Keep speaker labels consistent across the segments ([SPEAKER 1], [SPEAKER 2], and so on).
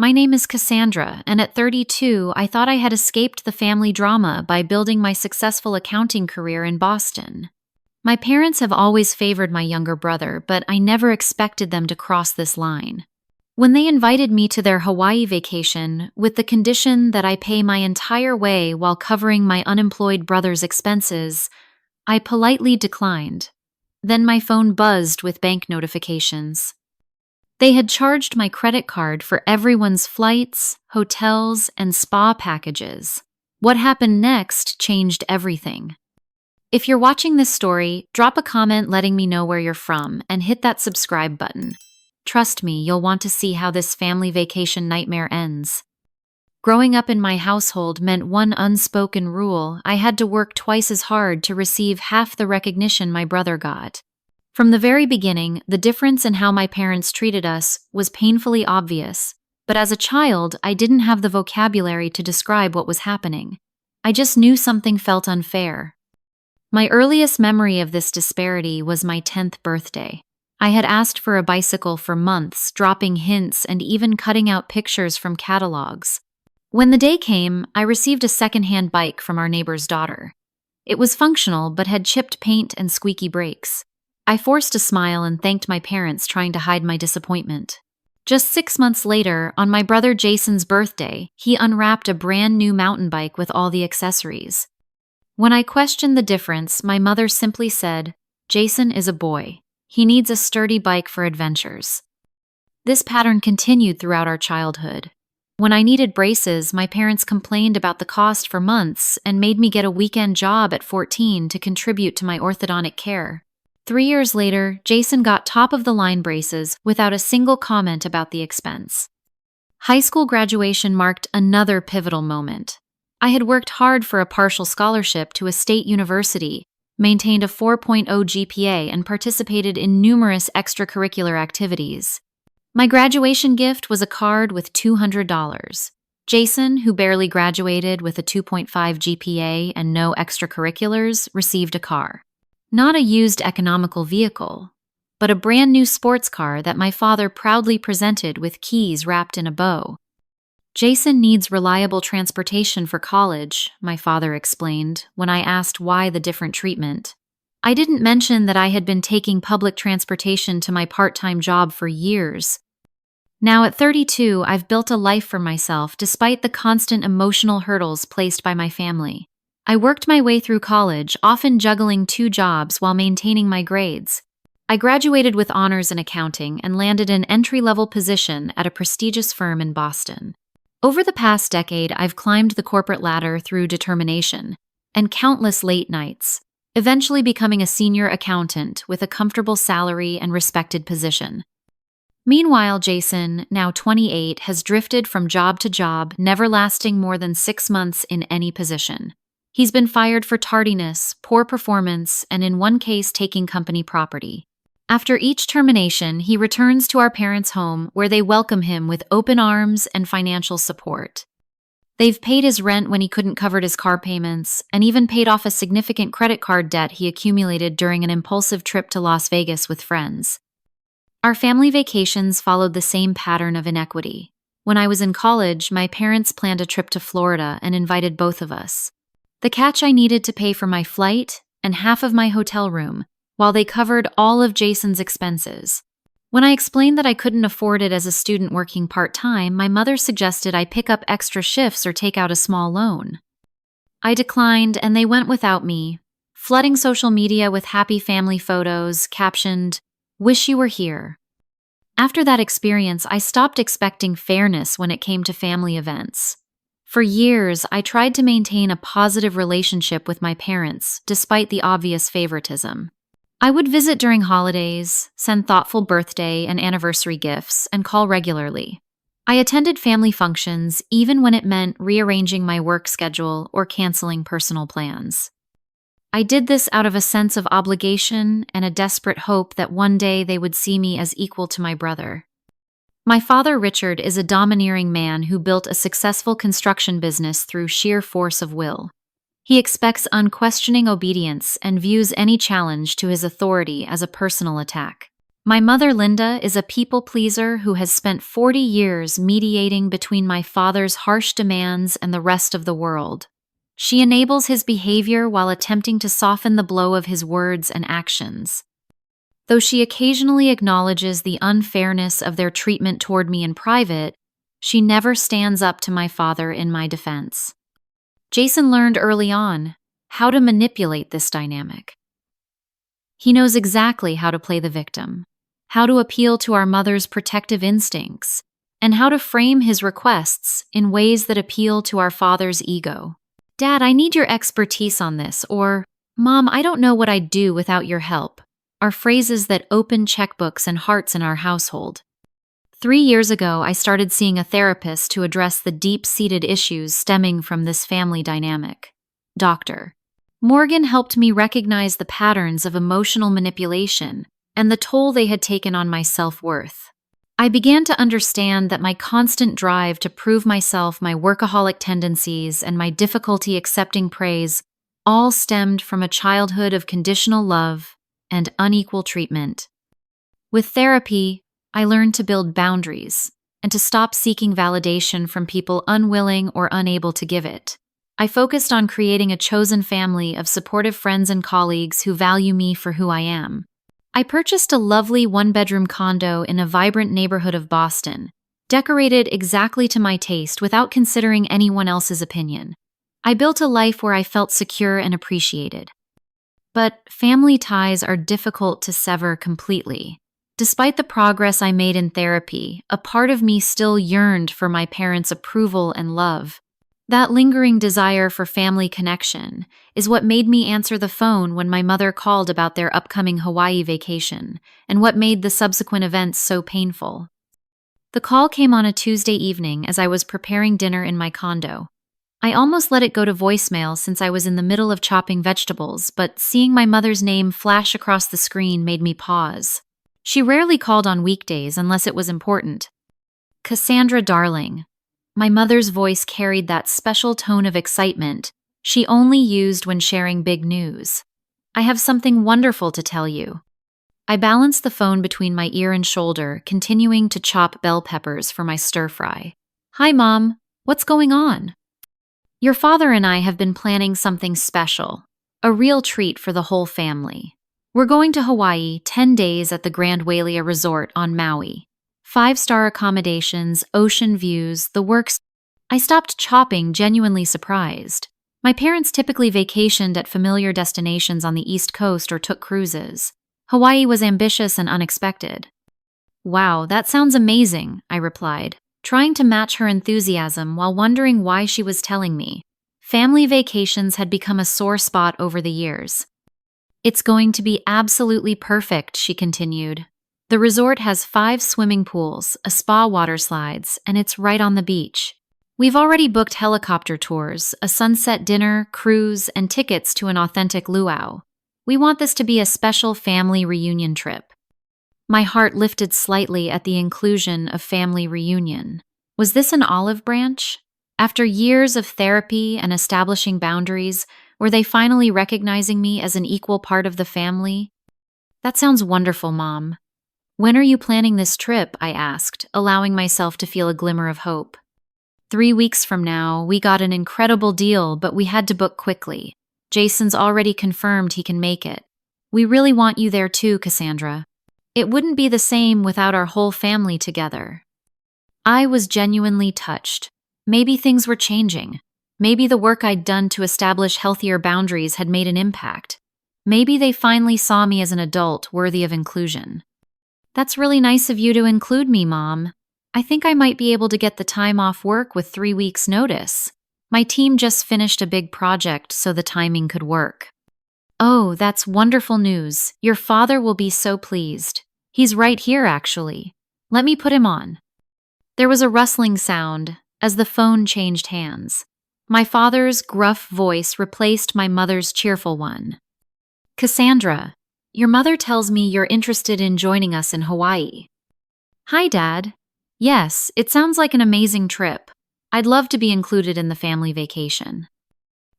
[SPEAKER 1] My name is Cassandra, and at 32, I thought I had escaped the family drama by building my successful accounting career in Boston. My parents have always favored my younger brother, but I never expected them to cross this line. When they invited me to their Hawaii vacation, with the condition that I pay my entire way while covering my unemployed brother's expenses, I politely declined. Then my phone buzzed with bank notifications. They had charged my credit card for everyone's flights, hotels, and spa packages. What happened next changed everything. If you're watching this story, drop a comment letting me know where you're from and hit that subscribe button. Trust me, you'll want to see how this family vacation nightmare ends. Growing up in my household meant one unspoken rule: I had to work twice as hard to receive half the recognition my brother got. From the very beginning, the difference in how my parents treated us was painfully obvious, but as a child, I didn't have the vocabulary to describe what was happening. I just knew something felt unfair. My earliest memory of this disparity was my 10th birthday. I had asked for a bicycle for months, dropping hints and even cutting out pictures from catalogs. When the day came, I received a second-hand bike from our neighbor's daughter. It was functional but had chipped paint and squeaky brakes. I forced a smile and thanked my parents, trying to hide my disappointment. Just 6 months later, on my brother Jason's birthday, he unwrapped a brand new mountain bike with all the accessories. When I questioned the difference, my mother simply said, "Jason is a boy. He needs a sturdy bike for adventures." This pattern continued throughout our childhood. When I needed braces, my parents complained about the cost for months and made me get a weekend job at 14 to contribute to my orthodontic care. 3 years later, Jason got top-of-the-line braces without a single comment about the expense. High school graduation marked another pivotal moment. I had worked hard for a partial scholarship to a state university, maintained a 4.0 GPA, and participated in numerous extracurricular activities. My graduation gift was a card with $200. Jason, who barely graduated with a 2.5 GPA and no extracurriculars, received a car. Not a used economical vehicle, but a brand new sports car that my father proudly presented with keys wrapped in a bow. "Jason needs reliable transportation for college," my father explained when I asked why the different treatment. I didn't mention that I had been taking public transportation to my part-time job for years. Now at 32, I've built a life for myself despite the constant emotional hurdles placed by my family. I worked my way through college, often juggling 2 jobs while maintaining my grades. I graduated with honors in accounting and landed an entry-level position at a prestigious firm in Boston. Over the past decade, I've climbed the corporate ladder through determination and countless late nights, eventually becoming a senior accountant with a comfortable salary and respected position. Meanwhile, Jason, now 28, has drifted from job to job, never lasting more than 6 months in any position. He's been fired for tardiness, poor performance, and in one case taking company property. After each termination, he returns to our parents' home where they welcome him with open arms and financial support. They've paid his rent when he couldn't cover his car payments, and even paid off a significant credit card debt he accumulated during an impulsive trip to Las Vegas with friends. Our family vacations followed the same pattern of inequity. When I was in college, my parents planned a trip to Florida and invited both of us. The catch: I needed to pay for my flight and half of my hotel room, while they covered all of Jason's expenses. When I explained that I couldn't afford it as a student working part-time, my mother suggested I pick up extra shifts or take out a small loan. I declined, and they went without me, flooding social media with happy family photos captioned, "Wish you were here." After that experience, I stopped expecting fairness when it came to family events. For years, I tried to maintain a positive relationship with my parents, despite the obvious favoritism. I would visit during holidays, send thoughtful birthday and anniversary gifts, and call regularly. I attended family functions even when it meant rearranging my work schedule or canceling personal plans. I did this out of a sense of obligation and a desperate hope that one day they would see me as equal to my brother. My father, Richard, is a domineering man who built a successful construction business through sheer force of will. He expects unquestioning obedience and views any challenge to his authority as a personal attack. My mother, Linda, is a people pleaser who has spent 40 years mediating between my father's harsh demands and the rest of the world. She enables his behavior while attempting to soften the blow of his words and actions. Though she occasionally acknowledges the unfairness of their treatment toward me in private, she never stands up to my father in my defense. Jason learned early on how to manipulate this dynamic. He knows exactly how to play the victim, how to appeal to our mother's protective instincts, and how to frame his requests in ways that appeal to our father's ego. "Dad, I need your expertise on this," or "Mom, I don't know what I'd do without your help," are phrases that open checkbooks and hearts in our household. 3 years ago, I started seeing a therapist to address the deep-seated issues stemming from this family dynamic. Dr. Morgan helped me recognize the patterns of emotional manipulation and the toll they had taken on my self-worth. I began to understand that my constant drive to prove myself, my workaholic tendencies, and my difficulty accepting praise all stemmed from a childhood of conditional love and unequal treatment. With therapy, I learned to build boundaries and to stop seeking validation from people unwilling or unable to give it. I focused on creating a chosen family of supportive friends and colleagues who value me for who I am. I purchased a lovely one-bedroom condo in a vibrant neighborhood of Boston, decorated exactly to my taste without considering anyone else's opinion. I built a life where I felt secure and appreciated. But family ties are difficult to sever completely. Despite the progress I made in therapy, a part of me still yearned for my parents' approval and love. That lingering desire for family connection is what made me answer the phone when my mother called about their upcoming Hawaii vacation, and what made the subsequent events so painful. The call came on a Tuesday evening as I was preparing dinner in my condo. I almost let it go to voicemail since I was in the middle of chopping vegetables, but seeing my mother's name flash across the screen made me pause. She rarely called on weekdays unless it was important. "Cassandra, darling." My mother's voice carried that special tone of excitement she only used when sharing big news. "I have something wonderful to tell you." I balanced the phone between my ear and shoulder, continuing to chop bell peppers for my stir-fry. "Hi, Mom. What's going on?" "Your father and I have been planning something special, a real treat for the whole family. We're going to Hawaii, 10 days at the Grand Wailea Resort on Maui. 5-star accommodations, ocean views, the works." I stopped chopping, genuinely surprised. My parents typically vacationed at familiar destinations on the East Coast or took cruises. Hawaii was ambitious and unexpected. "Wow, that sounds amazing," I replied, trying to match her enthusiasm while wondering why she was telling me. Family vacations had become a sore spot over the years. "It's going to be absolutely perfect," she continued. "The resort has 5 swimming pools, a spa, water slides, and it's right on the beach. We've already booked helicopter tours, a sunset dinner, cruise, and tickets to an authentic luau. We want this to be a special family reunion trip." My heart lifted slightly at the inclusion of family reunion. Was this an olive branch? After years of therapy and establishing boundaries, were they finally recognizing me as an equal part of the family? "That sounds wonderful, Mom. When are you planning this trip?" I asked, allowing myself to feel a glimmer of hope. 3 weeks from now. We got an incredible deal, but we had to book quickly. Jason's already confirmed he can make it. We really want you there too, Cassandra. It wouldn't be the same without our whole family together. I was genuinely touched. Maybe things were changing. Maybe the work I'd done to establish healthier boundaries had made an impact. Maybe they finally saw me as an adult worthy of inclusion. "That's really nice of you to include me, Mom. I think I might be able to get the time off work with 3 weeks' notice. My team just finished a big project, so the timing could work." "Oh, that's wonderful news. Your father will be so pleased. He's right here, actually. Let me put him on." There was a rustling sound as the phone changed hands. My father's gruff voice replaced my mother's cheerful one. "Cassandra, your mother tells me you're interested in joining us in Hawaii." "Hi, Dad. Yes, it sounds like an amazing trip. I'd love to be included in the family vacation."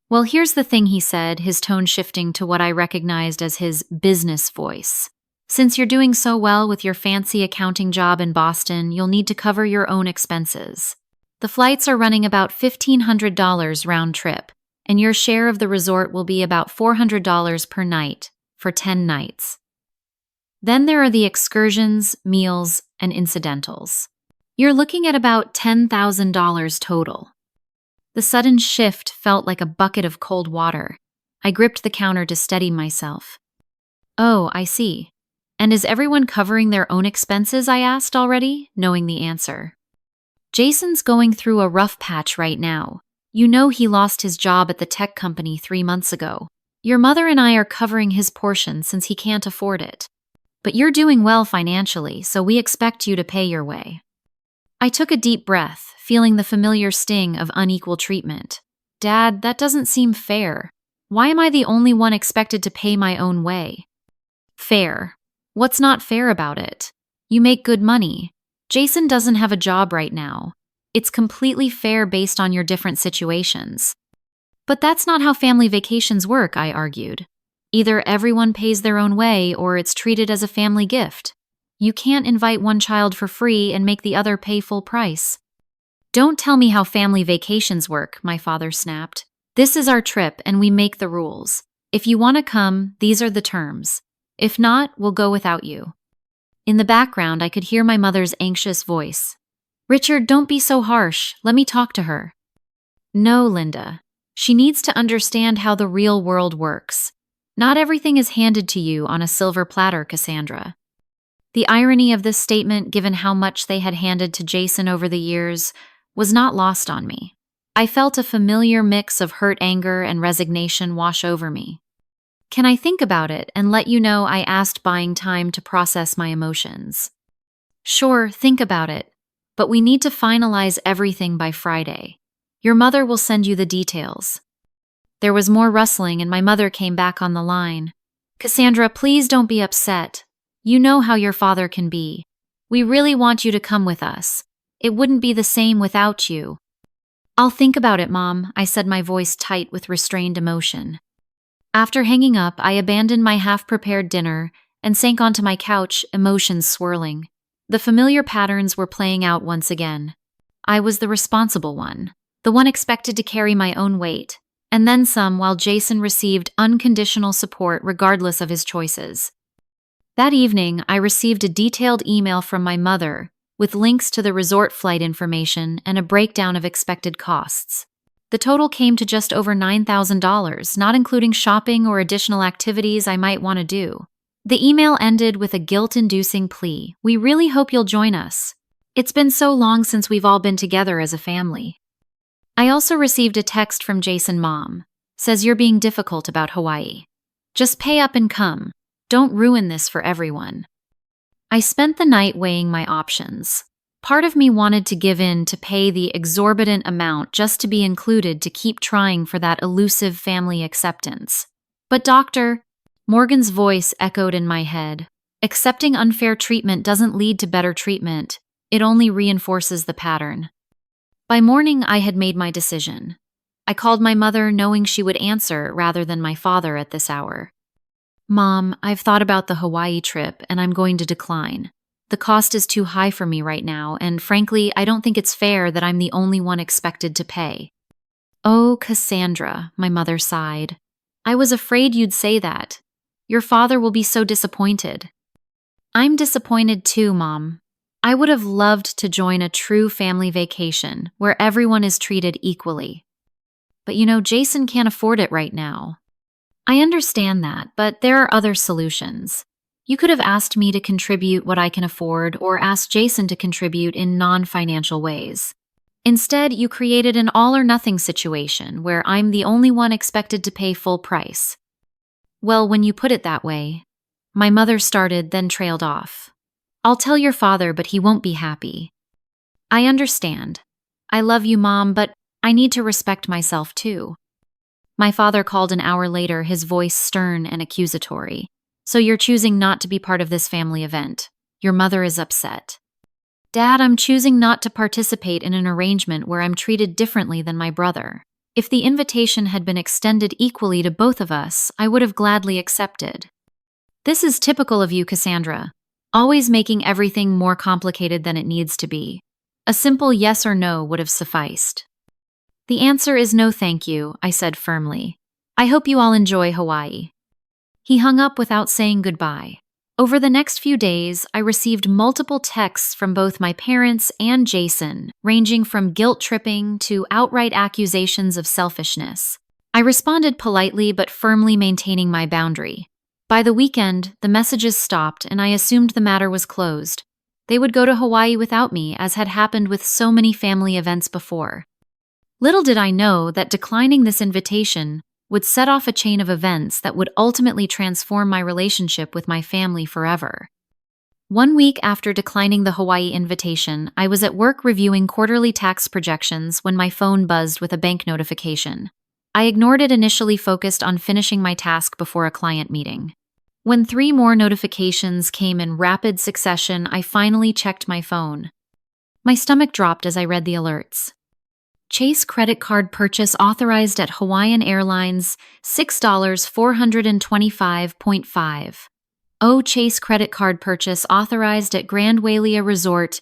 [SPEAKER 1] "Well, here's the thing," he said, his tone shifting to what I recognized as his business voice. Since you're doing so well with your fancy accounting job in Boston, you'll need to cover your own expenses. The flights are running about $1,500 round trip, and your share of the resort will be about $400 per night for 10 nights. Then there are the excursions, meals, and incidentals. You're looking at about $10,000 total. The sudden shift felt like a bucket of cold water. I gripped the counter to steady myself. Oh, I see. And is everyone covering their own expenses, I asked already, knowing the answer. Jason's going through a rough patch right now. You know he lost his job at the tech company 3 months ago. Your mother and I are covering his portion since he can't afford it. But you're doing well financially, so we expect you to pay your way. I took a deep breath, feeling the familiar sting of unequal treatment. Dad, that doesn't seem fair. Why am I the only one expected to pay my own way? Fair. What's not fair about it? You make good money. Jason doesn't have a job right now. It's completely fair based on your different situations. But that's not how family vacations work, I argued. Either everyone pays their own way or it's treated as a family gift. You can't invite one child for free and make the other pay full price. Don't tell me how family vacations work, my father snapped. This is our trip and we make the rules. If you want to come, these are the terms. If not, we'll go without you. In the background, I could hear my mother's anxious voice. Richard, don't be so harsh. Let me talk to her. No, Linda. She needs to understand how the real world works. Not everything is handed to you on a silver platter, Cassandra. The irony of this statement, given how much they had handed to Jason over the years, was not lost on me. I felt a familiar mix of hurt anger and resignation wash over me. Can I think about it and let you know I asked, buying time to process my emotions? Sure, think about it, but we need to finalize everything by Friday. Your mother will send you the details. There was more rustling and my mother came back on the line. Cassandra, please don't be upset. You know how your father can be. We really want you to come with us. It wouldn't be the same without you. I'll think about it, Mom, I said, my voice tight with restrained emotion. After hanging up, I abandoned my half-prepared dinner and sank onto my couch, emotions swirling. The familiar patterns were playing out once again. I was the responsible one, the one expected to carry my own weight, and then some, while Jason received unconditional support regardless of his choices. That evening, I received a detailed email from my mother with links to the resort flight information and a breakdown of expected costs. The total came to just over $9,000, not including shopping or additional activities I might want to do. The email ended with a guilt-inducing plea. We really hope you'll join us. It's been so long since we've all been together as a family. I also received a text from Jason's mom. Says you're being difficult about Hawaii. Just pay up and come. Don't ruin this for everyone. I spent the night weighing my options. Part of me wanted to give in to pay the exorbitant amount just to be included, to keep trying for that elusive family acceptance. But Morgan's voice echoed in my head. Accepting unfair treatment doesn't lead to better treatment. It only reinforces the pattern. By morning, I had made my decision. I called my mother knowing she would answer rather than my father at this hour. Mom, I've thought about the Hawaii trip and I'm going to decline. The cost is too high for me right now, and frankly, I don't think it's fair that I'm the only one expected to pay. Oh, Cassandra, my mother sighed. I was afraid you'd say that. Your father will be so disappointed. I'm disappointed too, Mom. I would have loved to join a true family vacation where everyone is treated equally. But Jason can't afford it right now. I understand that, but there are other solutions. You could have asked me to contribute what I can afford or asked Jason to contribute in non-financial ways. Instead, you created an all-or-nothing situation where I'm the only one expected to pay full price. Well, when you put it that way, my mother started, then trailed off. I'll tell your father, but he won't be happy. I understand. I love you, Mom, but I need to respect myself too. My father called an hour later, his voice stern and accusatory. So you're choosing not to be part of this family event. Your mother is upset. Dad, I'm choosing not to participate in an arrangement where I'm treated differently than my brother. If the invitation had been extended equally to both of us, I would have gladly accepted. This is typical of you, Cassandra. Always making everything more complicated than it needs to be. A simple yes or no would have sufficed. The answer is no thank you, I said firmly. I hope you all enjoy Hawaii. He hung up without saying goodbye. Over the next few days, I received multiple texts from both my parents and Jason, ranging from guilt-tripping to outright accusations of selfishness. I responded politely but firmly maintaining my boundary. By the weekend, the messages stopped and I assumed the matter was closed. They would go to Hawaii without me, as had happened with so many family events before. Little did I know that declining this invitation would set off a chain of events that would ultimately transform my relationship with my family forever. 1 week after declining the Hawaii invitation, I was at work reviewing quarterly tax projections when my phone buzzed with a bank notification. I ignored it, initially focused on finishing my task before a client meeting. When 3 more notifications came in rapid succession, I finally checked my phone. My stomach dropped as I read the alerts. Chase credit card purchase authorized at Hawaiian Airlines, $6,425.5. Oh, Chase credit card purchase authorized at Grand Wailea Resort,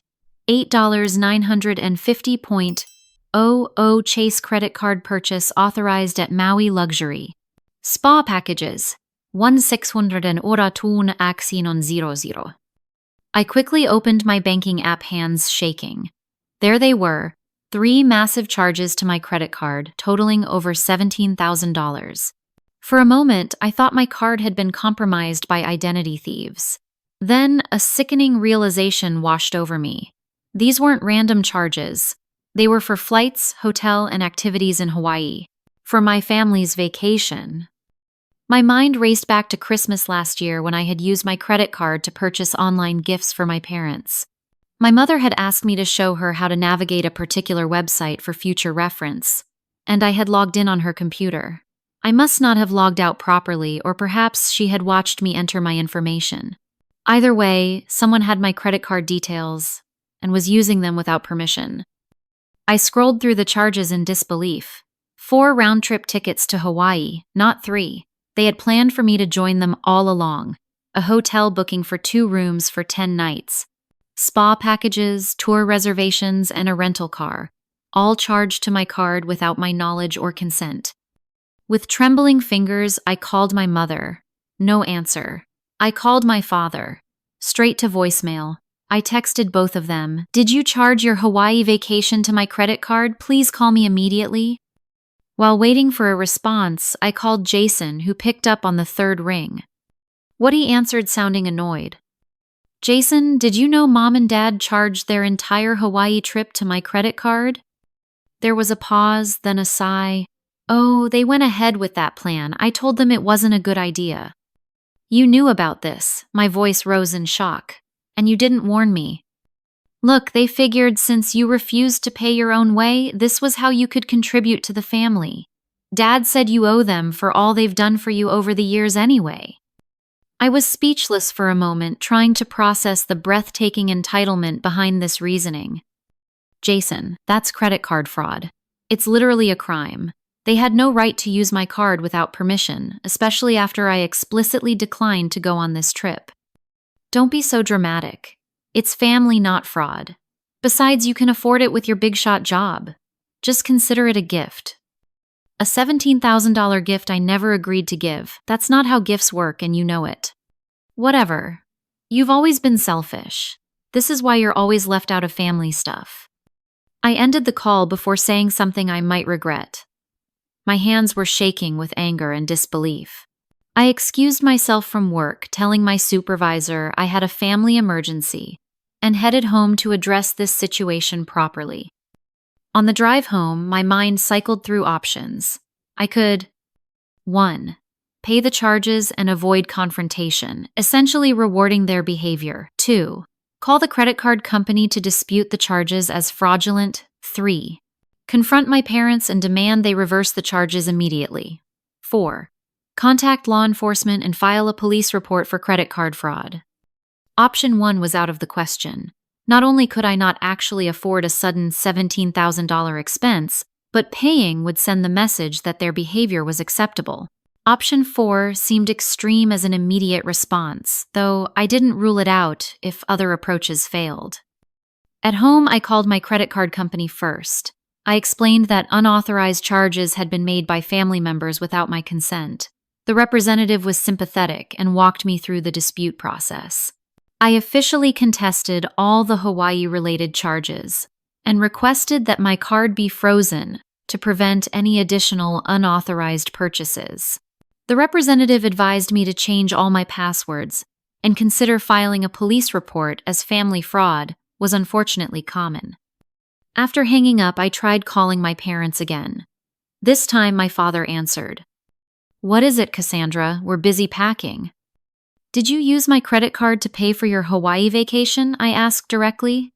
[SPEAKER 1] $8,950.00. Chase credit card purchase authorized at Maui Luxury. Spa packages, 1,600 action on 00. I quickly opened my banking app, hands shaking. There they were. 3 massive charges to my credit card, totaling over $17,000. For a moment, I thought my card had been compromised by identity thieves. Then, a sickening realization washed over me. These weren't random charges. They were for flights, hotel, and activities in Hawaii. For my family's vacation. My mind raced back to Christmas last year when I had used my credit card to purchase online gifts for my parents. My mother had asked me to show her how to navigate a particular website for future reference, and I had logged in on her computer. I must not have logged out properly, or perhaps she had watched me enter my information. Either way, someone had my credit card details and was using them without permission. I scrolled through the charges in disbelief. 4 round-trip tickets to Hawaii, not 3. They had planned for me to join them all along. A hotel booking for 2 rooms for 10 nights. Spa packages, tour reservations, and a rental car, all charged to my card without my knowledge or consent. With trembling fingers, I called my mother. No answer. I called my father. Straight to voicemail. I texted both of them. Did you charge your Hawaii vacation to my credit card? Please call me immediately. While waiting for a response, I called Jason, who picked up on the 3rd ring. What he answered sounding annoyed. Jason, did you know Mom and Dad charged their entire Hawaii trip to my credit card? There was a pause, then a sigh. Oh, they went ahead with that plan. I told them it wasn't a good idea. You knew about this. My voice rose in shock. And you didn't warn me. Look, they figured since you refused to pay your own way, this was how you could contribute to the family. Dad said you owe them for all they've done for you over the years anyway. I was speechless for a moment, trying to process the breathtaking entitlement behind this reasoning. Jason, that's credit card fraud. It's literally a crime. They had no right to use my card without permission, especially after I explicitly declined to go on this trip. Don't be so dramatic. It's family, not fraud. Besides, you can afford it with your big-shot job. Just consider it a gift. A $17,000 gift I never agreed to give. That's not how gifts work, and you know it. Whatever. You've always been selfish. This is why you're always left out of family stuff. I ended the call before saying something I might regret. My hands were shaking with anger and disbelief. I excused myself from work, telling my supervisor I had a family emergency, and headed home to address this situation properly. On the drive home, my mind cycled through options. I could 1. Pay the charges and avoid confrontation, essentially rewarding their behavior. 2. Call the credit card company to dispute the charges as fraudulent. 3. Confront my parents and demand they reverse the charges immediately. 4. Contact law enforcement and file a police report for credit card fraud. Option 1 was out of the question. Not only could I not actually afford a sudden $17,000 expense, but paying would send the message that their behavior was acceptable. Option 4 seemed extreme as an immediate response, though I didn't rule it out if other approaches failed. At home, I called my credit card company first. I explained that unauthorized charges had been made by family members without my consent. The representative was sympathetic and walked me through the dispute process. I officially contested all the Hawaii-related charges and requested that my card be frozen to prevent any additional unauthorized purchases. The representative advised me to change all my passwords and consider filing a police report, as family fraud was unfortunately common. After hanging up, I tried calling my parents again. This time, my father answered. "What is it, Cassandra? We're busy packing." "Did you use my credit card to pay for your Hawaii vacation?" I asked directly.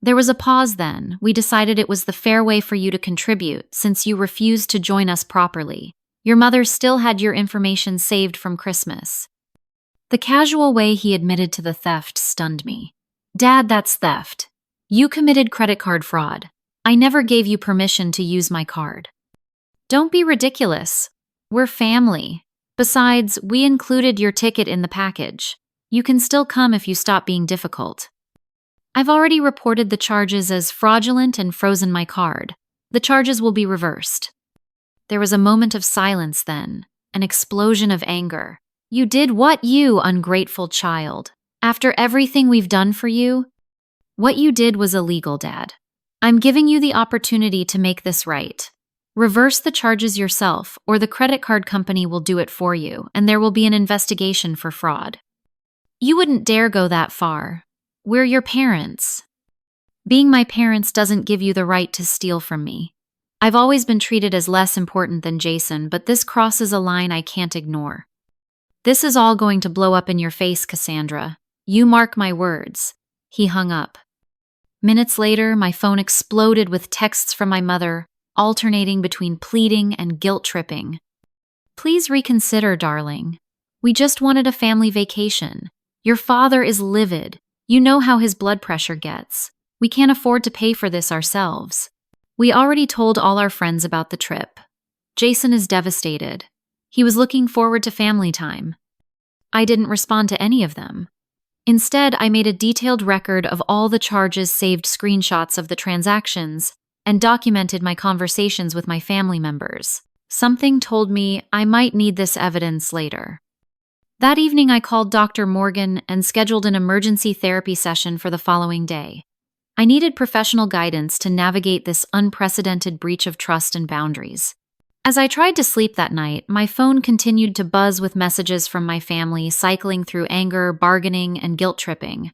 [SPEAKER 1] There was a pause then. We decided it was the fair way for you to contribute since you refused to join us properly. Your mother still had your information saved from Christmas. The casual way he admitted to the theft stunned me. "Dad, that's theft. You committed credit card fraud. I never gave you permission to use my card." "Don't be ridiculous. We're family. Besides, we included your ticket in the package. You can still come if you stop being difficult." "I've already reported the charges as fraudulent and frozen my card. The charges will be reversed." There was a moment of silence then, an explosion of anger. "You did what, you ungrateful child? After everything we've done for you?" "What you did was illegal, Dad. I'm giving you the opportunity to make this right. Reverse the charges yourself, or the credit card company will do it for you, and there will be an investigation for fraud." "You wouldn't dare go that far. We're your parents." "Being my parents doesn't give you the right to steal from me. I've always been treated as less important than Jason, but this crosses a line I can't ignore. This is all going to blow up in your face, Cassandra. You mark my words." He hung up. Minutes later, my phone exploded with texts from my mother, alternating between pleading and guilt-tripping. "Please reconsider, darling. We just wanted a family vacation. Your father is livid. You know how his blood pressure gets. We can't afford to pay for this ourselves. We already told all our friends about the trip. Jason is devastated. He was looking forward to family time." I didn't respond to any of them. Instead, I made a detailed record of all the charges, saved screenshots of the transactions, and documented my conversations with my family members. Something told me I might need this evidence later. That evening, I called Dr. Morgan and scheduled an emergency therapy session for the following day. I needed professional guidance to navigate this unprecedented breach of trust and boundaries. As I tried to sleep that night, my phone continued to buzz with messages from my family, cycling through anger, bargaining, and guilt-tripping.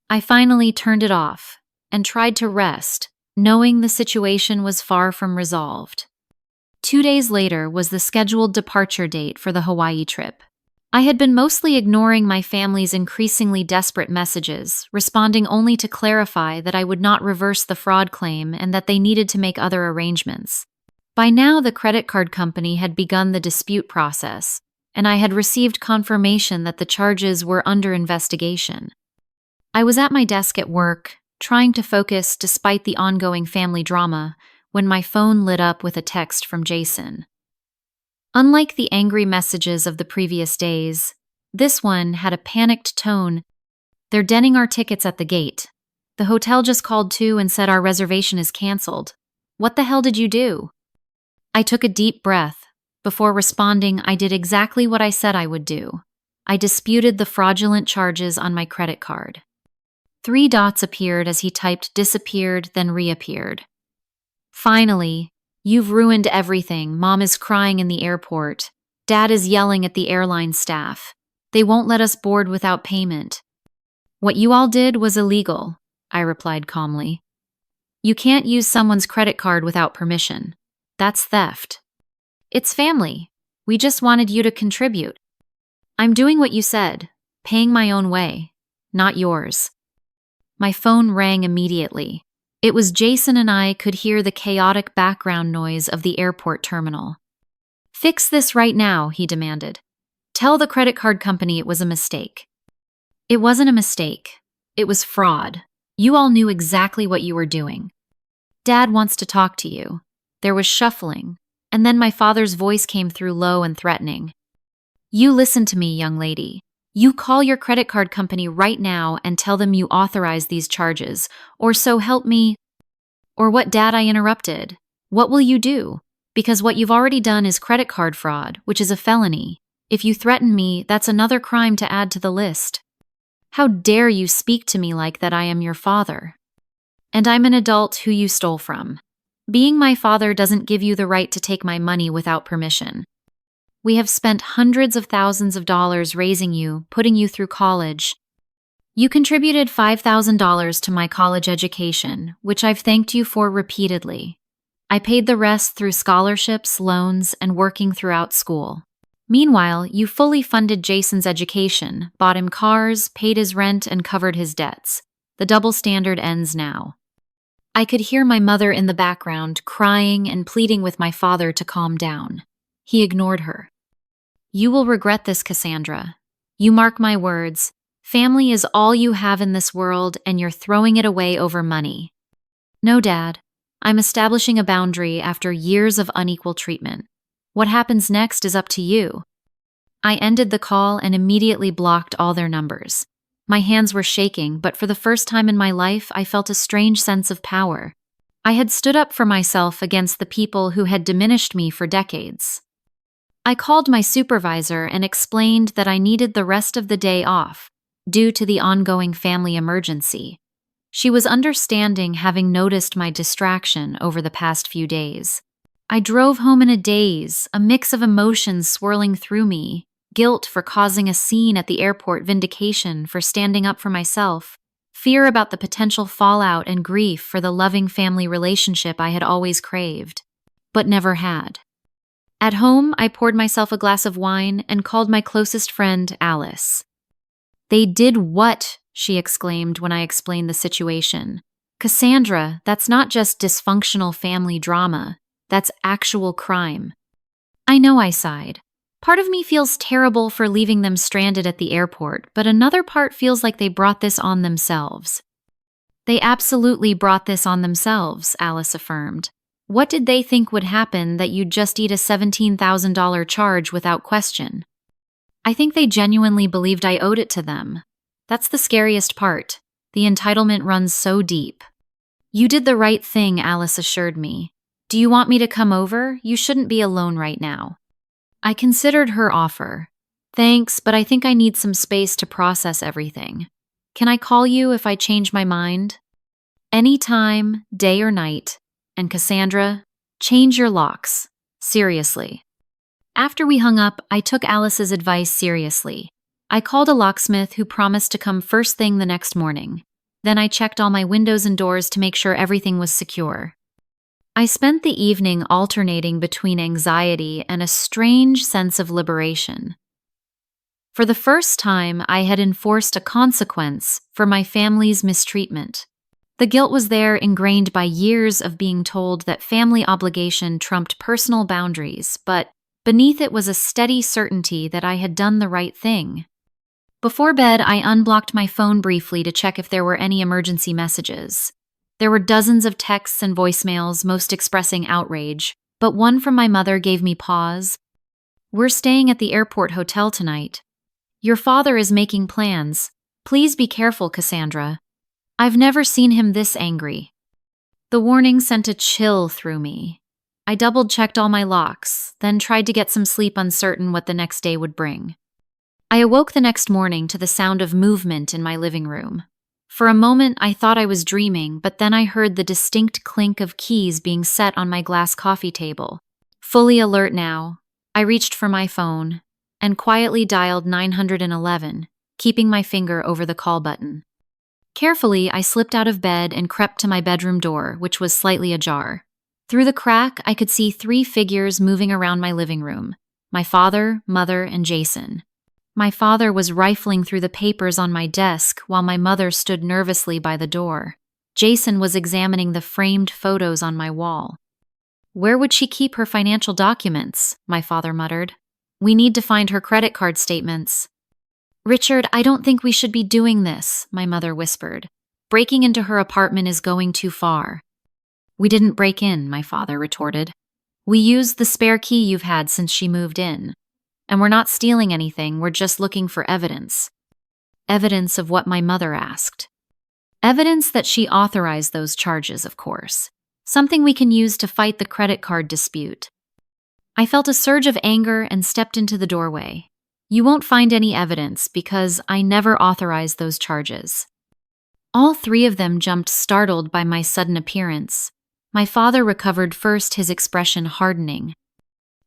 [SPEAKER 1] I finally turned it off and tried to rest, knowing the situation was far from resolved. 2 days later was the scheduled departure date for the Hawaii trip. I had been mostly ignoring my family's increasingly desperate messages, responding only to clarify that I would not reverse the fraud claim and that they needed to make other arrangements. By now, the credit card company had begun the dispute process, and I had received confirmation that the charges were under investigation. I was at my desk at work, trying to focus despite the ongoing family drama, when my phone lit up with a text from Jason. Unlike the angry messages of the previous days, this one had a panicked tone. "They're denning our tickets at the gate. The hotel just called too and said our reservation is canceled. What the hell did you do?" I took a deep breath. Before responding, I did exactly what I said I would do. I disputed the fraudulent charges on my credit card. 3 dots appeared as he typed disappeared, then reappeared. "Finally, you've ruined everything. Mom is crying in the airport. Dad is yelling at the airline staff. They won't let us board without payment." "What you all did was illegal," I replied calmly. "You can't use someone's credit card without permission. That's theft." "It's family. We just wanted you to contribute." "I'm doing what you said, paying my own way, not yours." My phone rang immediately. It was Jason, and I could hear the chaotic background noise of the airport terminal. "Fix this right now," he demanded. "Tell the credit card company it was a mistake." "It wasn't a mistake. It was fraud. You all knew exactly what you were doing." "Dad wants to talk to you." There was shuffling, and then my father's voice came through low and threatening. You listen to me, young lady. You call your credit card company right now and tell them you authorize these charges, or so help me. Or what, Dad? I interrupted. What will you do? Because what you've already done is credit card fraud, which is a felony. If you threaten me, that's another crime to add to the list. How dare you speak to me like that? I am your father. And I'm an adult who you stole from. Being my father doesn't give you the right to take my money without permission. We have spent hundreds of thousands of dollars raising you, putting you through college. You contributed $5,000 to my college education, which I've thanked you for repeatedly. I paid the rest through scholarships, loans, and working throughout school. Meanwhile, you fully funded Jason's education, bought him cars, paid his rent, and covered his debts. The double standard ends now. I could hear my mother in the background, crying and pleading with my father to calm down. He ignored her. You will regret this, Cassandra. You mark my words. Family is all you have in this world, and you're throwing it away over money. No, Dad. I'm establishing a boundary after years of unequal treatment. What happens next is up to you. I ended the call and immediately blocked all their numbers. My hands were shaking, but for the first time in my life, I felt a strange sense of power. I had stood up for myself against the people who had diminished me for decades. I called my supervisor and explained that I needed the rest of the day off, due to the ongoing family emergency. She was understanding, having noticed my distraction over the past few days. I drove home in a daze, a mix of emotions swirling through me: guilt for causing a scene at the airport, vindication for standing up for myself, fear about the potential fallout, and grief for the loving family relationship I had always craved, but never had. At home, I poured myself a glass of wine and called my closest friend, Alice. They did what? She exclaimed when I explained the situation. Cassandra, that's not just dysfunctional family drama. That's actual crime. I know, I sighed. Part of me feels terrible for leaving them stranded at the airport, but another part feels like they brought this on themselves. They absolutely brought this on themselves, Alice affirmed. What did they think would happen that you'd just eat a $17,000 charge without question? I think they genuinely believed I owed it to them. That's the scariest part. The entitlement runs so deep. You did the right thing, Alice assured me. Do you want me to come over? You shouldn't be alone right now. I considered her offer. Thanks, but I think I need some space to process everything. Can I call you if I change my mind? Anytime, day or night. And Cassandra, change your locks. Seriously. After we hung up, I took Alice's advice seriously. I called a locksmith who promised to come first thing the next morning. Then I checked all my windows and doors to make sure everything was secure. I spent the evening alternating between anxiety and a strange sense of liberation. For the first time, I had enforced a consequence for my family's mistreatment. The guilt was there, ingrained by years of being told that family obligation trumped personal boundaries, but beneath it was a steady certainty that I had done the right thing. Before bed, I unblocked my phone briefly to check if there were any emergency messages. There were dozens of texts and voicemails, most expressing outrage, but one from my mother gave me pause. We're staying at the airport hotel tonight. Your father is making plans. Please be careful, Cassandra. I've never seen him this angry. The warning sent a chill through me. I double-checked all my locks, then tried to get some sleep, uncertain what the next day would bring. I awoke the next morning to the sound of movement in my living room. For a moment, I thought I was dreaming, but then I heard the distinct clink of keys being set on my glass coffee table. Fully alert now, I reached for my phone and quietly dialed 911, keeping my finger over the call button. Carefully, I slipped out of bed and crept to my bedroom door, which was slightly ajar. Through the crack, I could see 3 figures moving around my living room: my father, mother, and Jason. My father was rifling through the papers on my desk while my mother stood nervously by the door. Jason was examining the framed photos on my wall. Where would she keep her financial documents? My father muttered. We need to find her credit card statements. Richard, I don't think we should be doing this, my mother whispered. Breaking into her apartment is going too far. We didn't break in, my father retorted. We used the spare key you've had since she moved in. And we're not stealing anything, we're just looking for evidence. Evidence of what my mother asked. Evidence that she authorized those charges, of course. Something we can use to fight the credit card dispute. I felt a surge of anger and stepped into the doorway. You won't find any evidence because I never authorized those charges. All three of them jumped startled by my sudden appearance. My father recovered first, his expression hardening.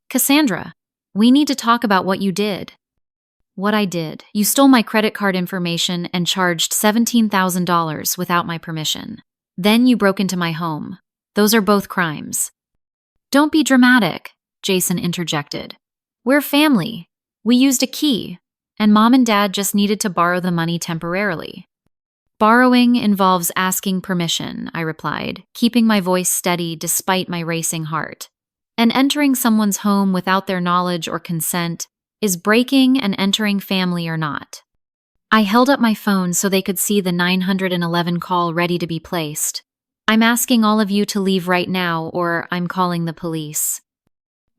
[SPEAKER 1] Cassandra, we need to talk about what you did. What I did. You stole my credit card information and charged $17,000 without my permission. Then you broke into my home. Those are both crimes. Don't be dramatic, Jason interjected. We're family. We used a key, and Mom and Dad just needed to borrow the money temporarily. Borrowing involves asking permission, I replied, keeping my voice steady despite my racing heart. And entering someone's home without their knowledge or consent is breaking and entering family or not. I held up my phone so they could see the 911 call ready to be placed. I'm asking all of you to leave right now or I'm calling the police.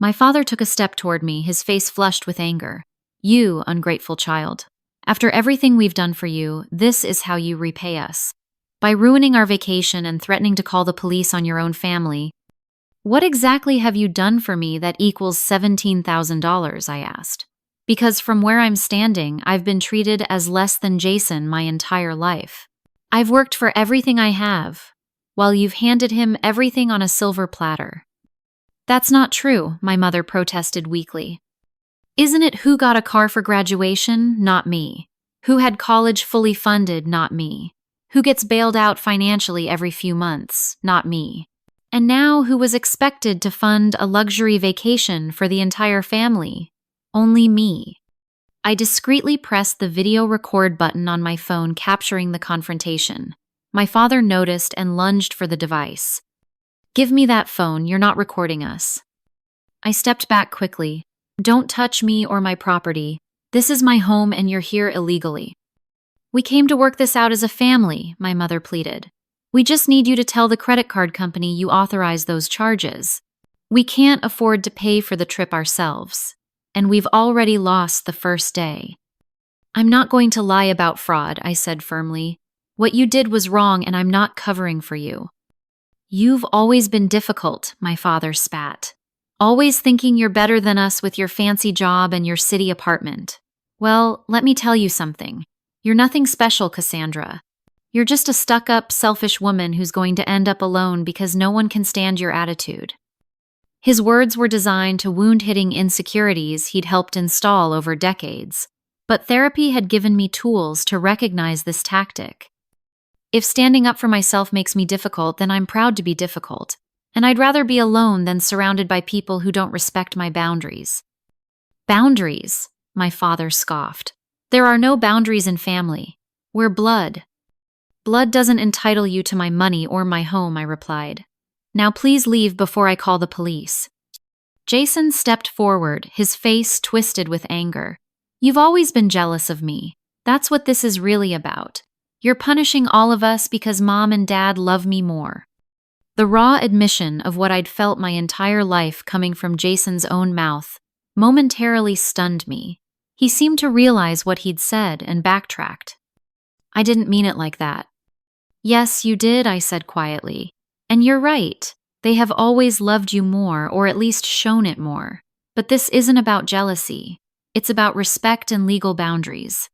[SPEAKER 1] My father took a step toward me, his face flushed with anger. You, ungrateful child. After everything we've done for you, this is how you repay us. By ruining our vacation and threatening to call the police on your own family. What exactly have you done for me that equals $17,000, I asked. Because from where I'm standing, I've been treated as less than Jason my entire life. I've worked for everything I have, while you've handed him everything on a silver platter. That's not true, my mother protested weakly. Isn't it who got a car for graduation, not me? Who had college fully funded, not me? Who gets bailed out financially every few months, not me? And now who was expected to fund a luxury vacation for the entire family? Only me. I discreetly pressed the video record button on my phone, capturing the confrontation. My father noticed and lunged for the device. Give me that phone, you're not recording us. I stepped back quickly. Don't touch me or my property. This is my home and you're here illegally. We came to work this out as a family, my mother pleaded. We just need you to tell the credit card company you authorized those charges. We can't afford to pay for the trip ourselves. And we've already lost the first day. I'm not going to lie about fraud, I said firmly. What you did was wrong and I'm not covering for you. You've always been difficult, my father spat. Always thinking you're better than us with your fancy job and your city apartment. Well, let me tell you something. You're nothing special, Cassandra. You're just a stuck-up, selfish woman who's going to end up alone because no one can stand your attitude. His words were designed to wound-hitting insecurities he'd helped install over decades, but therapy had given me tools to recognize this tactic. If standing up for myself makes me difficult, then I'm proud to be difficult, and I'd rather be alone than surrounded by people who don't respect my boundaries. Boundaries, my father scoffed. There are no boundaries in family. We're blood. Blood doesn't entitle you to my money or my home, I replied. Now please leave before I call the police. Jason stepped forward, his face twisted with anger. You've always been jealous of me. That's what this is really about. You're punishing all of us because Mom and Dad love me more. The raw admission of what I'd felt my entire life coming from Jason's own mouth momentarily stunned me. He seemed to realize what he'd said and backtracked. I didn't mean it like that. Yes, you did, I said quietly. And you're right. They have always loved you more, or at least shown it more. But this isn't about jealousy. It's about respect and legal boundaries.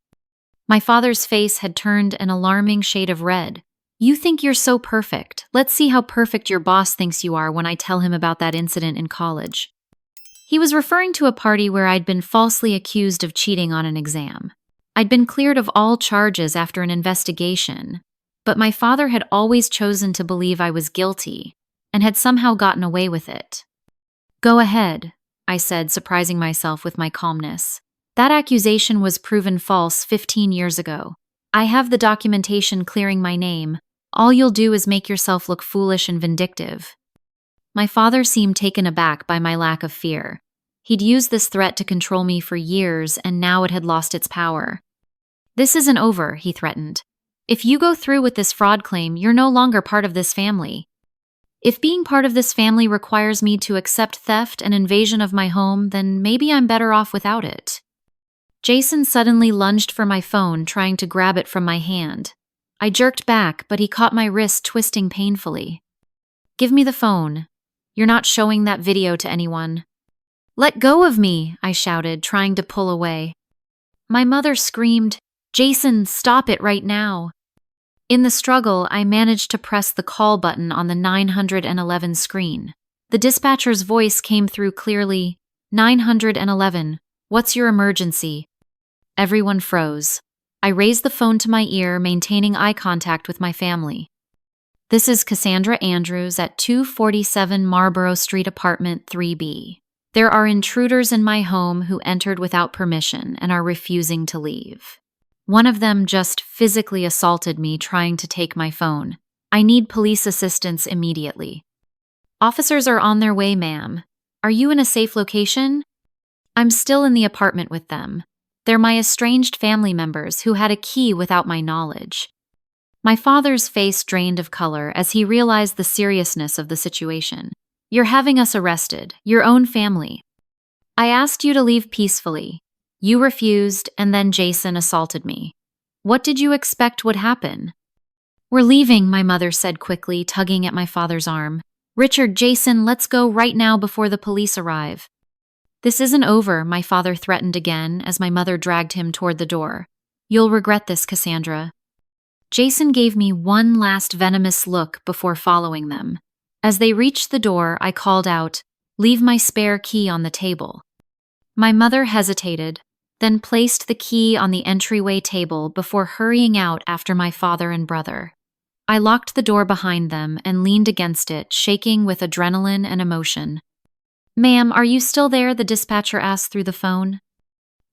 [SPEAKER 1] My father's face had turned an alarming shade of red. You think you're so perfect. Let's see how perfect your boss thinks you are when I tell him about that incident in college. He was referring to a party where I'd been falsely accused of cheating on an exam. I'd been cleared of all charges after an investigation, but my father had always chosen to believe I was guilty and had somehow gotten away with it. Go ahead, I said, surprising myself with my calmness. That accusation was proven false 15 years ago. I have the documentation clearing my name. All you'll do is make yourself look foolish and vindictive. My father seemed taken aback by my lack of fear. He'd used this threat to control me for years, and now it had lost its power. This isn't over, he threatened. If you go through with this fraud claim, you're no longer part of this family. If being part of this family requires me to accept theft and invasion of my home, then maybe I'm better off without it. Jason suddenly lunged for my phone, trying to grab it from my hand. I jerked back, but he caught my wrist, twisting painfully. "Give me the phone. You're not showing that video to anyone." "Let go of me," I shouted, trying to pull away. My mother screamed, "Jason, stop it right now." In the struggle, I managed to press the call button on the 911 screen. The dispatcher's voice came through clearly. 911, what's your emergency?" Everyone froze. I raised the phone to my ear, maintaining eye contact with my family. "This is Cassandra Andrews at 247 Marlborough Street, Apartment 3B. There are intruders in my home who entered without permission and are refusing to leave. One of them just physically assaulted me trying to take my phone. I need police assistance immediately." "Officers are on their way, ma'am. Are you in a safe location?" "I'm still in the apartment with them. They're my estranged family members who had a key without my knowledge." My father's face drained of color as he realized the seriousness of the situation. "You're having us arrested, your own family. I asked you to leave peacefully. You refused, and then Jason assaulted me. What did you expect would happen?" "We're leaving," my mother said quickly, tugging at my father's arm. "Richard, Jason, let's go right now before the police arrive." "This isn't over," my father threatened again as my mother dragged him toward the door. "You'll regret this, Cassandra." Jason gave me one last venomous look before following them. As they reached the door, I called out, "Leave my spare key on the table." My mother hesitated, then placed the key on the entryway table before hurrying out after my father and brother. I locked the door behind them and leaned against it, shaking with adrenaline and emotion. "Ma'am, are you still there?" the dispatcher asked through the phone.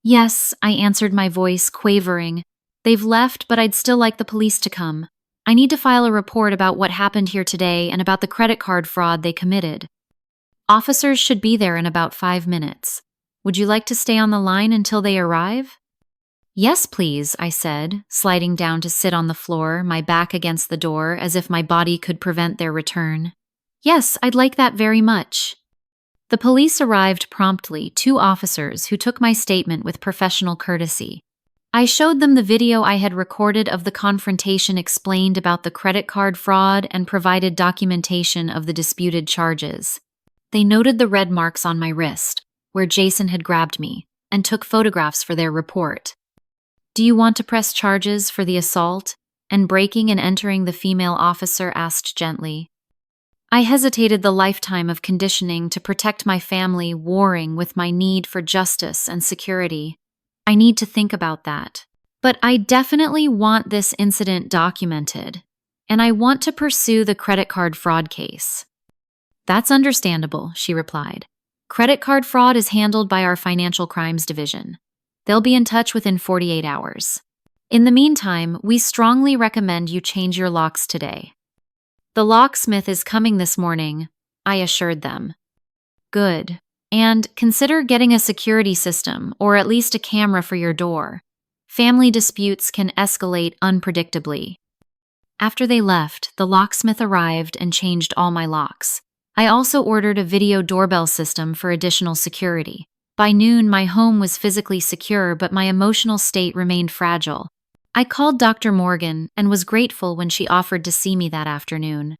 [SPEAKER 1] "Yes," I answered, my voice quavering. "They've left, but I'd still like the police to come. I need to file a report about what happened here today and about the credit card fraud they committed. Officers should be there in about 5 minutes. Would you like to stay on the line until they arrive?" "Yes, please," I said, sliding down to sit on the floor, my back against the door as if my body could prevent their return. "Yes, I'd like that very much." The police arrived promptly, 2 officers who took my statement with professional courtesy. I showed them the video I had recorded of the confrontation, explained about the credit card fraud, and provided documentation of the disputed charges. They noted the red marks on my wrist, where Jason had grabbed me, and took photographs for their report. "Do you want to press charges for the assault and breaking and entering?" the female officer asked gently. I hesitated, the lifetime of conditioning to protect my family warring with my need for justice and security. I need to think about that. But I definitely want this incident documented, and I want to pursue the credit card fraud case. "That's understandable," she replied. "Credit card fraud is handled by our Financial Crimes Division. They'll be in touch within 48 hours. In the meantime, we strongly recommend you change your locks today." "The locksmith is coming this morning," I assured them. "Good. And consider getting a security system, or at least a camera for your door. Family disputes can escalate unpredictably." After they left, the locksmith arrived and changed all my locks. I also ordered a video doorbell system for additional security. By noon, my home was physically secure, but my emotional state remained fragile. I called Dr. Morgan and was grateful when she offered to see me that afternoon.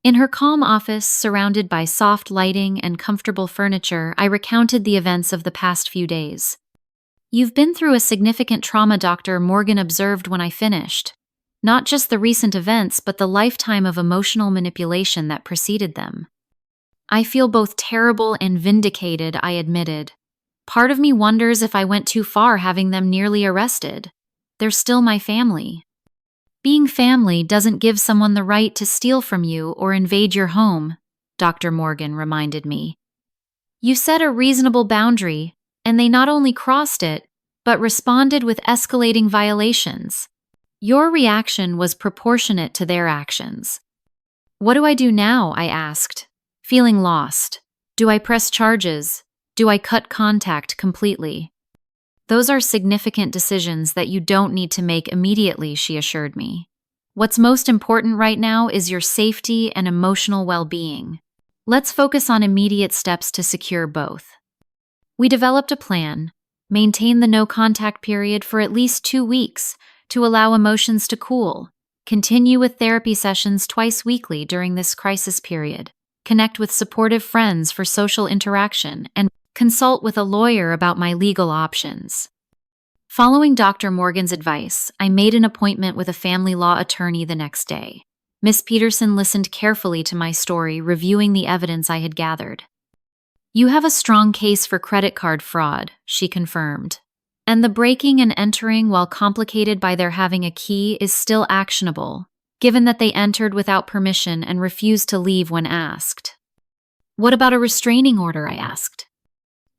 [SPEAKER 1] In her calm office, surrounded by soft lighting and comfortable furniture, I recounted the events of the past few days. "You've been through a significant trauma," Dr. Morgan observed when I finished. "Not just the recent events, but the lifetime of emotional manipulation that preceded them." "I feel both terrible and vindicated," I admitted. "Part of me wonders if I went too far having them nearly arrested. They're still my family." "Being family doesn't give someone the right to steal from you or invade your home," Dr. Morgan reminded me. "You set a reasonable boundary, and they not only crossed it, but responded with escalating violations. Your reaction was proportionate to their actions." "What do I do now?" I asked, feeling lost. "Do I press charges? Do I cut contact completely?" "Those are significant decisions that you don't need to make immediately," she assured me. What's most important right now is your safety and emotional well-being. Let's focus on immediate steps to secure both. We developed a plan. Maintain the no-contact period for at least 2 weeks to allow emotions to cool. Continue with therapy sessions twice weekly during this crisis period. Connect with supportive friends for social interaction and consult with a lawyer about my legal options. Following Dr. Morgan's advice, I made an appointment with a family law attorney the next day. Miss Peterson listened carefully to my story, reviewing the evidence I had gathered. You have a strong case for credit card fraud, she confirmed. And the breaking and entering, while complicated by their having a key, is still actionable, given that they entered without permission and refused to leave when asked. What about a restraining order? I asked.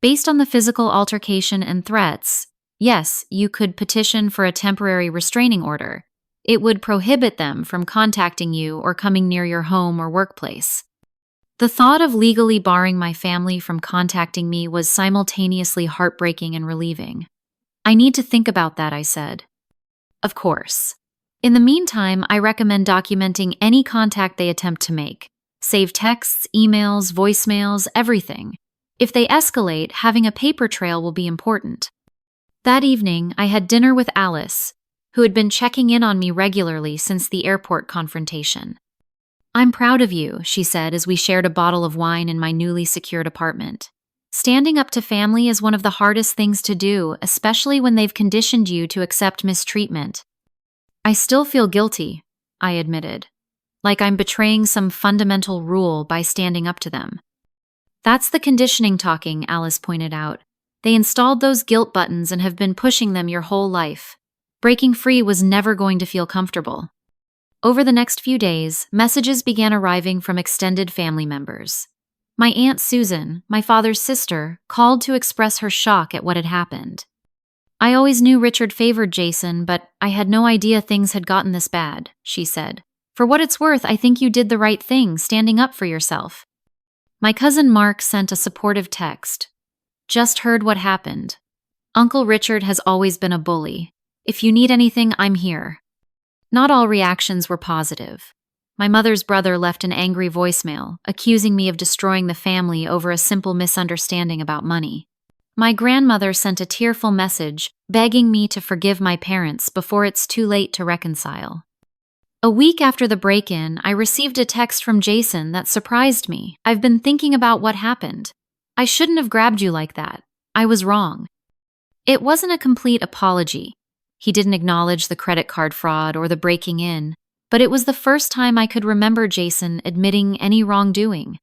[SPEAKER 1] Based on the physical altercation and threats, yes, you could petition for a temporary restraining order. It would prohibit them from contacting you or coming near your home or workplace. The thought of legally barring my family from contacting me was simultaneously heartbreaking and relieving. I need to think about that, I said. Of course. In the meantime, I recommend documenting any contact they attempt to make. Save texts, emails, voicemails, everything. If they escalate, having a paper trail will be important. That evening, I had dinner with Alice, who had been checking in on me regularly since the airport confrontation. I'm proud of you, she said as we shared a bottle of wine in my newly secured apartment. Standing up to family is one of the hardest things to do, especially when they've conditioned you to accept mistreatment. I still feel guilty, I admitted, like I'm betraying some fundamental rule by standing up to them. That's the conditioning talking, Alice pointed out. They installed those guilt buttons and have been pushing them your whole life. Breaking free was never going to feel comfortable. Over the next few days, messages began arriving from extended family members. My Aunt Susan, my father's sister, called to express her shock at what had happened. I always knew Richard favored Jason, but I had no idea things had gotten this bad, she said. For what it's worth, I think you did the right thing, standing up for yourself. My cousin Mark sent a supportive text. Just heard what happened. Uncle Richard has always been a bully. If you need anything, I'm here. Not all reactions were positive. My mother's brother left an angry voicemail, accusing me of destroying the family over a simple misunderstanding about money. My grandmother sent a tearful message, begging me to forgive my parents before it's too late to reconcile. A week after the break-in, I received a text from Jason that surprised me. I've been thinking about what happened. I shouldn't have grabbed you like that. I was wrong. It wasn't a complete apology. He didn't acknowledge the credit card fraud or the breaking in, but it was the first time I could remember Jason admitting any wrongdoing.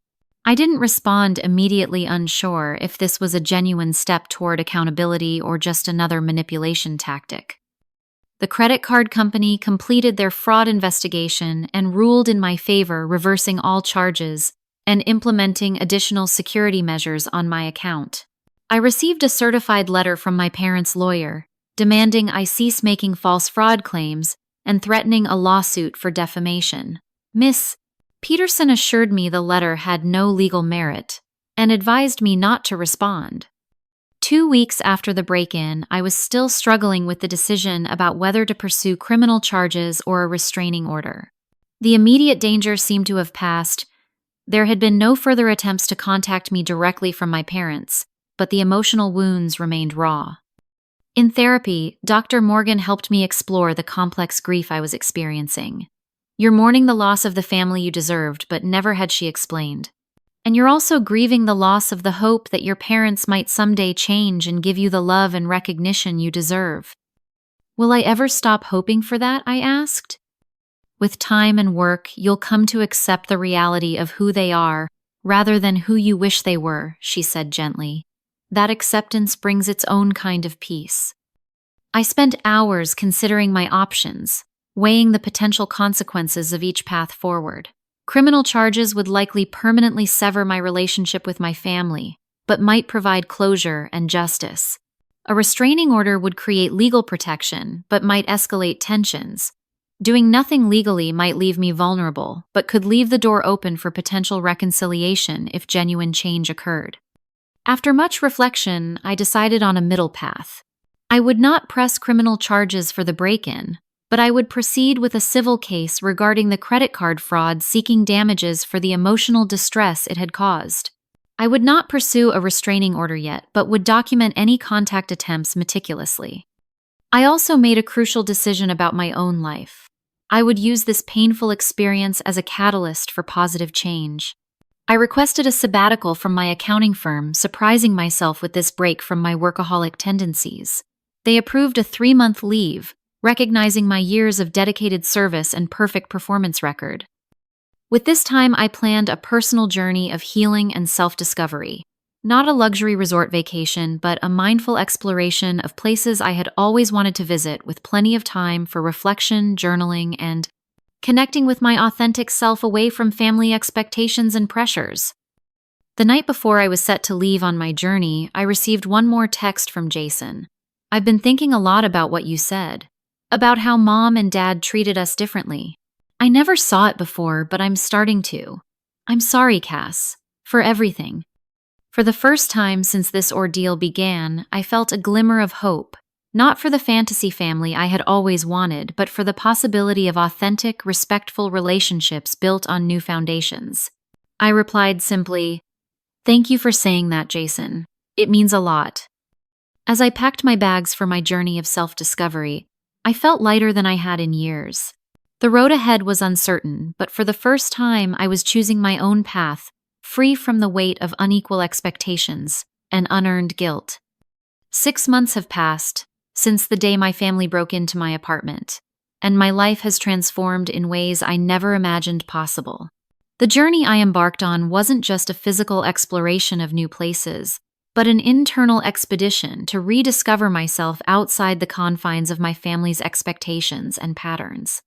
[SPEAKER 1] I didn't respond immediately, unsure if this was a genuine step toward accountability or just another manipulation tactic. The credit card company completed their fraud investigation and ruled in my favor, reversing all charges and implementing additional security measures on my account. I received a certified letter from my parents' lawyer, demanding I cease making false fraud claims and threatening a lawsuit for defamation. Miss Peterson assured me the letter had no legal merit and advised me not to respond. 2 weeks after the break-in, I was still struggling with the decision about whether to pursue criminal charges or a restraining order. The immediate danger seemed to have passed. There had been no further attempts to contact me directly from my parents, but the emotional wounds remained raw. In therapy, Dr. Morgan helped me explore the complex grief I was experiencing. You're mourning the loss of the family you deserved, but never had she explained. And you're also grieving the loss of the hope that your parents might someday change and give you the love and recognition you deserve. Will I ever stop hoping for that? I asked. With time and work, you'll come to accept the reality of who they are rather than who you wish they were, she said gently. That acceptance brings its own kind of peace. I spent hours considering my options, weighing the potential consequences of each path forward. Criminal charges would likely permanently sever my relationship with my family, but might provide closure and justice. A restraining order would create legal protection, but might escalate tensions. Doing nothing legally might leave me vulnerable, but could leave the door open for potential reconciliation if genuine change occurred. After much reflection, I decided on a middle path. I would not press criminal charges for the break-in, but I would proceed with a civil case regarding the credit card fraud, seeking damages for the emotional distress it had caused. I would not pursue a restraining order yet, but would document any contact attempts meticulously. I also made a crucial decision about my own life. I would use this painful experience as a catalyst for positive change. I requested a sabbatical from my accounting firm, surprising myself with this break from my workaholic tendencies. They approved a 3-month leave, recognizing my years of dedicated service and perfect performance record. With this time, I planned a personal journey of healing and self-discovery. Not a luxury resort vacation, but a mindful exploration of places I had always wanted to visit, with plenty of time for reflection, journaling, and connecting with my authentic self away from family expectations and pressures. The night before I was set to leave on my journey, I received one more text from Jason. "I've been thinking a lot about what you said, about how Mom and Dad treated us differently. I never saw it before, but I'm starting to. I'm sorry, Cass, for everything." For the first time since this ordeal began, I felt a glimmer of hope, not for the fantasy family I had always wanted, but for the possibility of authentic, respectful relationships built on new foundations. I replied simply, "Thank you for saying that, Jason. It means a lot." As I packed my bags for my journey of self-discovery, I felt lighter than I had in years. The road ahead was uncertain, but for the first time I was choosing my own path, free from the weight of unequal expectations and unearned guilt. 6 months have passed since the day my family broke into my apartment, and my life has transformed in ways I never imagined possible. The journey I embarked on wasn't just a physical exploration of new places, but an internal expedition to rediscover myself outside the confines of my family's expectations and patterns.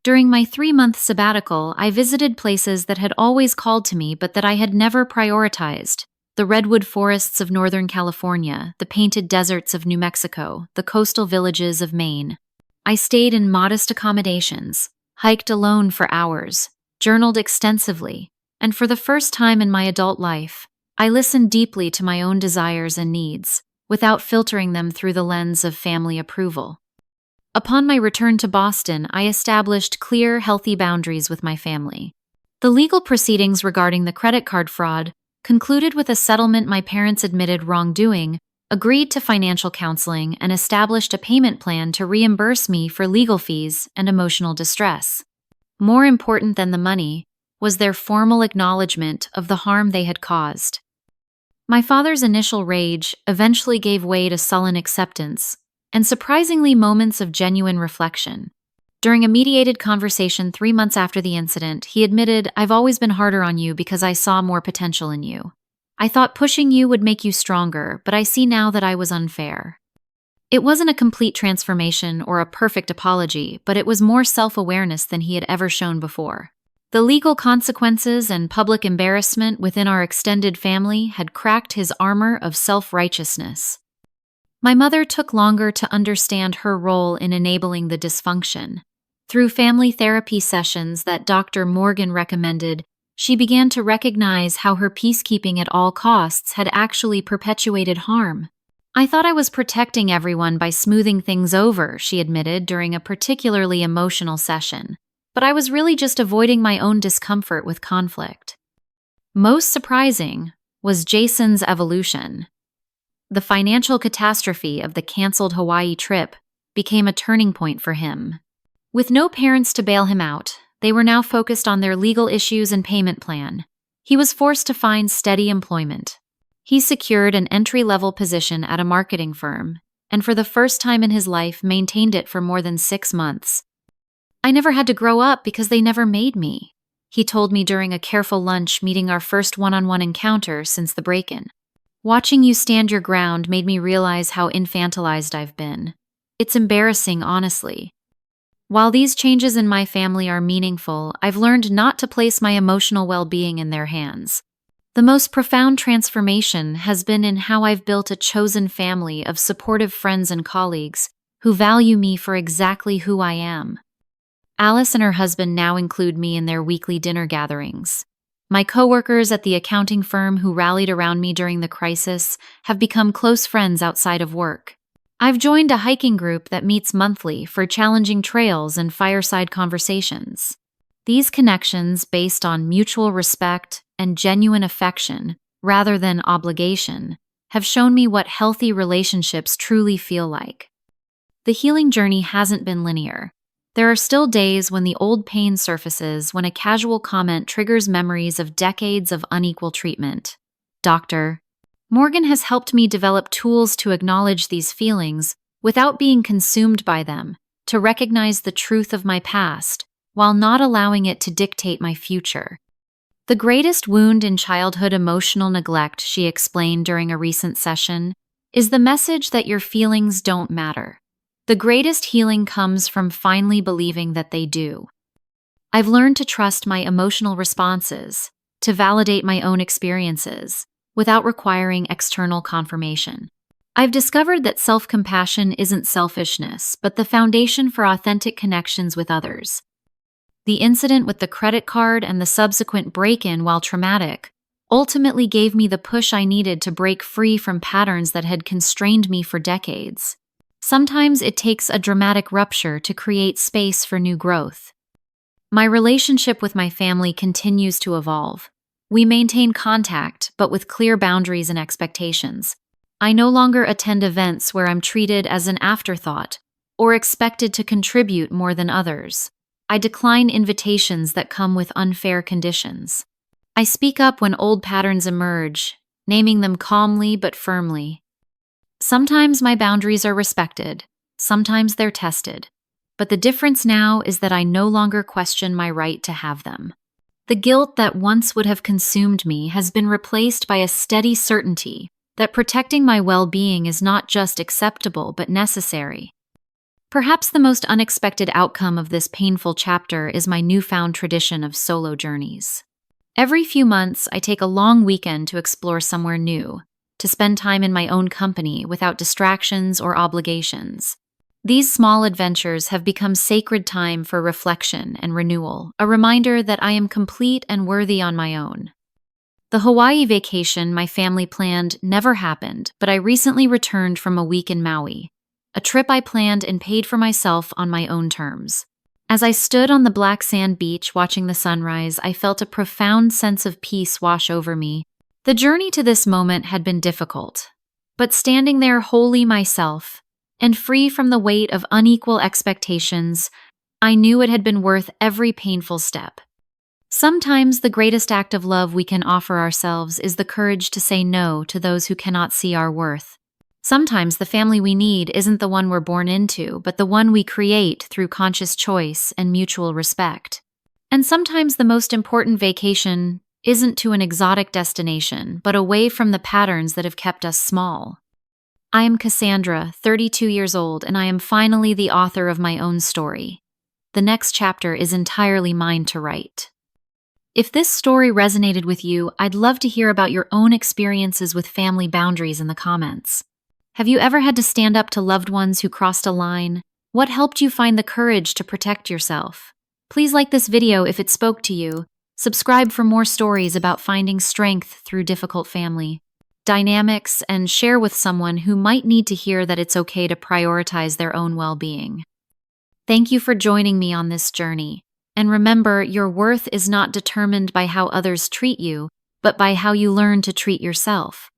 [SPEAKER 1] During my 3-month sabbatical, I visited places that had always called to me but that I had never prioritized. The redwood forests of Northern California, the painted deserts of New Mexico, the coastal villages of Maine. I stayed in modest accommodations, hiked alone for hours, journaled extensively, and for the first time in my adult life, I listened deeply to my own desires and needs, without filtering them through the lens of family approval. Upon my return to Boston, I established clear, healthy boundaries with my family. The legal proceedings regarding the credit card fraud concluded with a settlement. My parents admitted wrongdoing, agreed to financial counseling, and established a payment plan to reimburse me for legal fees and emotional distress. More important than the money was their formal acknowledgement of the harm they had caused. My father's initial rage eventually gave way to sullen acceptance, and surprisingly moments of genuine reflection. During a mediated conversation 3 months after the incident, he admitted, "I've always been harder on you because I saw more potential in you. I thought pushing you would make you stronger, but I see now that I was unfair." It wasn't a complete transformation or a perfect apology, but it was more self-awareness than he had ever shown before. The legal consequences and public embarrassment within our extended family had cracked his armor of self-righteousness. My mother took longer to understand her role in enabling the dysfunction. Through family therapy sessions that Dr. Morgan recommended, she began to recognize how her peacekeeping at all costs had actually perpetuated harm. "I thought I was protecting everyone by smoothing things over," she admitted during a particularly emotional session, "but I was really just avoiding my own discomfort with conflict." Most surprising was Jason's evolution. The financial catastrophe of the canceled Hawaii trip became a turning point for him. With no parents to bail him out, they were now focused on their legal issues and payment plan. He was forced to find steady employment. He secured an entry-level position at a marketing firm, and for the first time in his life maintained it for more than 6 months. "I never had to grow up because they never made me," he told me during a careful lunch meeting, our first one-on-one encounter since the break-in. "Watching you stand your ground made me realize how infantilized I've been. It's embarrassing, honestly. While these changes in my family are meaningful, I've learned not to place my emotional well-being in their hands. The most profound transformation has been in how I've built a chosen family of supportive friends and colleagues who value me for exactly who I am." Alice and her husband now include me in their weekly dinner gatherings. My coworkers at the accounting firm who rallied around me during the crisis have become close friends outside of work. I've joined a hiking group that meets monthly for challenging trails and fireside conversations. These connections, based on mutual respect and genuine affection rather than obligation, have shown me what healthy relationships truly feel like. The healing journey hasn't been linear. There are still days when the old pain surfaces when a casual comment triggers memories of decades of unequal treatment. Dr. Morgan has helped me develop tools to acknowledge these feelings without being consumed by them, to recognize the truth of my past while not allowing it to dictate my future. The greatest wound in childhood emotional neglect, she explained during a recent session, is the message that your feelings don't matter. The greatest healing comes from finally believing that they do. I've learned to trust my emotional responses, to validate my own experiences, without requiring external confirmation. I've discovered that self-compassion isn't selfishness, but the foundation for authentic connections with others. The incident with the credit card and the subsequent break-in, while traumatic, ultimately gave me the push I needed to break free from patterns that had constrained me for decades. Sometimes it takes a dramatic rupture to create space for new growth. My relationship with my family continues to evolve. We maintain contact, but with clear boundaries and expectations. I no longer attend events where I'm treated as an afterthought or expected to contribute more than others. I decline invitations that come with unfair conditions. I speak up when old patterns emerge, naming them calmly but firmly. Sometimes my boundaries are respected, sometimes they're tested, but the difference now is that I no longer question my right to have them. The guilt that once would have consumed me has been replaced by a steady certainty that protecting my well-being is not just acceptable but necessary. Perhaps the most unexpected outcome of this painful chapter is my newfound tradition of solo journeys. Every few months, I take a long weekend to explore somewhere new, to spend time in my own company without distractions or obligations. These small adventures have become sacred time for reflection and renewal, a reminder that I am complete and worthy on my own. The Hawaii vacation my family planned never happened, but I recently returned from a week in Maui, a trip I planned and paid for myself on my own terms. As I stood on the black sand beach watching the sunrise, I felt a profound sense of peace wash over me. The journey to this moment had been difficult, but standing there wholly myself and free from the weight of unequal expectations, I knew it had been worth every painful step. Sometimes the greatest act of love we can offer ourselves is the courage to say no to those who cannot see our worth. Sometimes the family we need isn't the one we're born into, but the one we create through conscious choice and mutual respect. And sometimes the most important vacation isn't to an exotic destination, but away from the patterns that have kept us small. I am Cassandra, 32 years old, and I am finally the author of my own story. The next chapter is entirely mine to write. If this story resonated with you, I'd love to hear about your own experiences with family boundaries in the comments. Have you ever had to stand up to loved ones who crossed a line? What helped you find the courage to protect yourself? Please like this video if it spoke to you. Subscribe for more stories about finding strength through difficult family dynamics, and share with someone who might need to hear that it's okay to prioritize their own well-being. Thank you for joining me on this journey. And remember, your worth is not determined by how others treat you, but by how you learn to treat yourself.